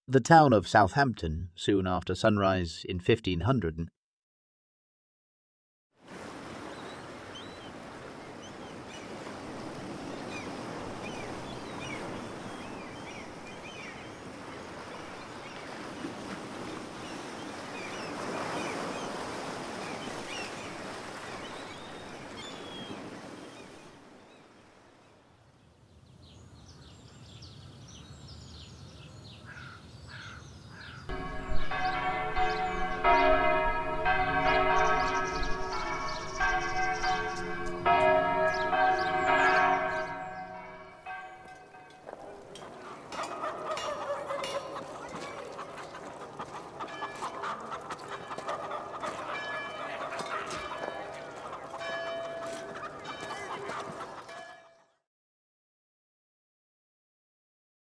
The town of Southampton, soon after sunrise in 1500,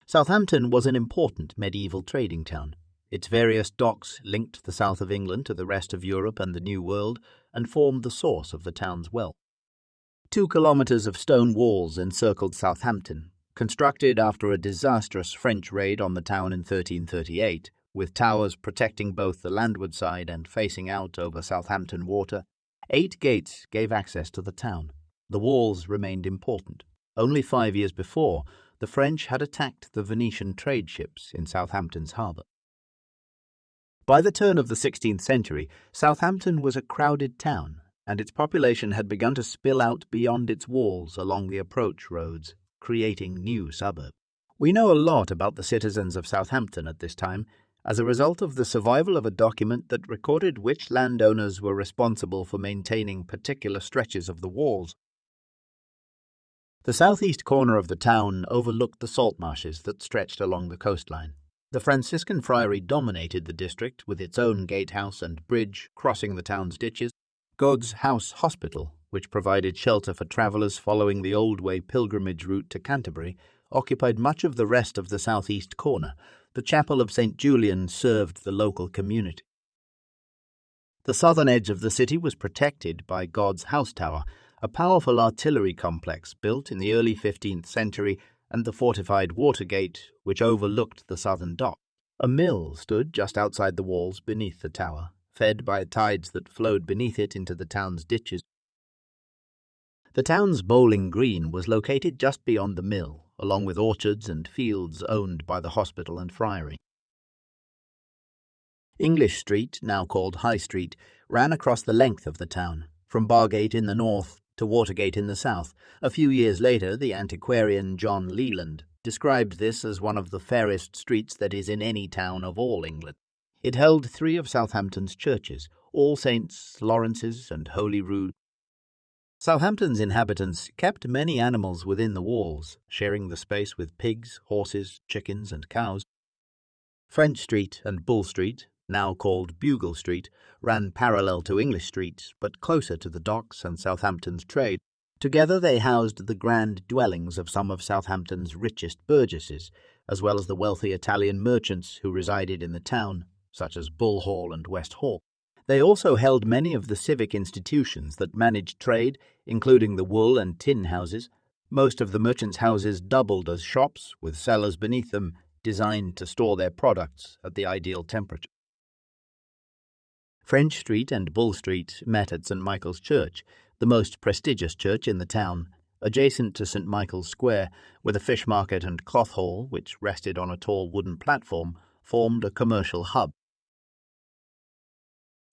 Southampton was an important medieval trading town. Its various docks linked the south of England to the rest of Europe and the New World and formed the source of the town's wealth. 2 kilometres of stone walls encircled Southampton, constructed after a disastrous French raid on the town in 1338, with towers protecting both the landward side and facing out over Southampton Water. 8 gates gave access to the town. The walls remained important. Only 5 years before, the French had attacked the Venetian trade ships in Southampton's harbour. By the turn of the 16th century, Southampton was a crowded town, and its population had begun to spill out beyond its walls along the approach roads, creating new suburbs. We know a lot about the citizens of Southampton at this time as a result of the survival of a document that recorded which landowners were responsible for maintaining particular stretches of the walls. The southeast corner of the town overlooked the salt marshes that stretched along the coastline. The Franciscan friary dominated the district with its own gatehouse and bridge crossing the town's ditches. God's House Hospital, which provided shelter for travellers following the Old Way pilgrimage route to Canterbury, occupied much of the rest of the southeast corner. The chapel of St. Julian served the local community. The southern edge of the city was protected by God's House Tower, a powerful artillery complex built in the early 15th century, and the fortified Watergate, which overlooked the southern dock. A mill stood just outside the walls beneath the tower, fed by tides that flowed beneath it into the town's ditches. The town's bowling green was located just beyond the mill, along with orchards and fields owned by the hospital and friary. English Street, now called High Street, ran across the length of the town, from Bargate in the north to Watergate in the south. A few years later, the antiquarian John Leland described this as one of the fairest streets that is in any town of all England. It held 3 of Southampton's churches, All Saints, Lawrence's and Holyrood. Southampton's inhabitants kept many animals within the walls, sharing the space with pigs, horses, chickens and cows. French Street and Bull Street, now called Bugle Street, ran parallel to English Street, but closer to the docks and Southampton's trade. Together they housed the grand dwellings of some of Southampton's richest burgesses, as well as the wealthy Italian merchants who resided in the town, such as Bull Hall and West Hall. They also held many of the civic institutions that managed trade, including the wool and tin houses. Most of the merchants' houses doubled as shops, with cellars beneath them, designed to store their products at the ideal temperature. French Street and Bull Street met at St. Michael's Church, the most prestigious church in the town, adjacent to St. Michael's Square, with a fish market and cloth hall, which rested on a tall wooden platform, formed a commercial hub.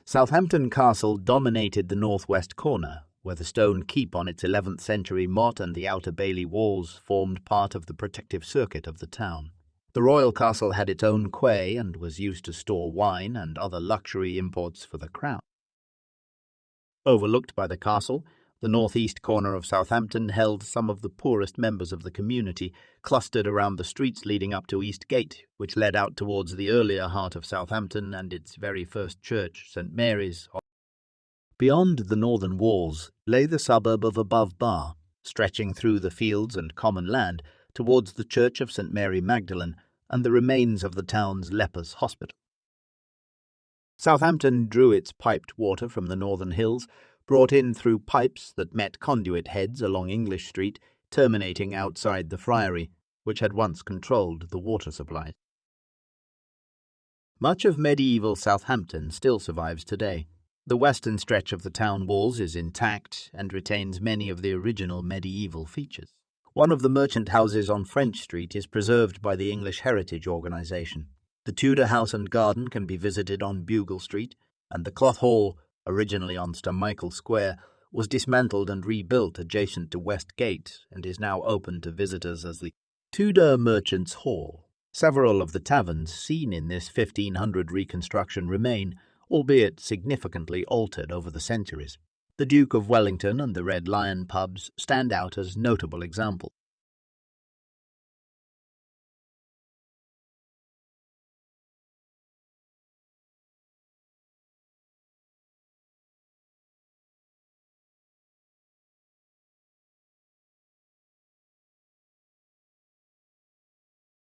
Southampton Castle dominated the northwest corner, where the stone keep on its 11th century motte and the outer bailey walls formed part of the protective circuit of the town. The royal castle had its own quay and was used to store wine and other luxury imports for the crown. Overlooked by the castle, the northeast corner of Southampton held some of the poorest members of the community, clustered around the streets leading up to East Gate, which led out towards the earlier heart of Southampton and its very first church, St. Mary's. Beyond the northern walls lay the suburb of Above Bar, stretching through the fields and common land towards the church of St. Mary Magdalene and the remains of the town's lepers' hospital. Southampton drew its piped water from the northern hills, brought in through pipes that met conduit heads along English Street, terminating outside the friary, which had once controlled the water supply. Much of medieval Southampton still survives today. The western stretch of the town walls is intact and retains many of the original medieval features. One of the merchant houses on French Street is preserved by the English Heritage Organisation. The Tudor House and Garden can be visited on Bugle Street, and the Cloth Hall, originally on St Michael's Square, was dismantled and rebuilt adjacent to West Gate and is now open to visitors as the Tudor Merchants' Hall. Several of the taverns seen in this 1500 reconstruction remain, albeit significantly altered over the centuries. The Duke of Wellington and the Red Lion pubs stand out as notable examples.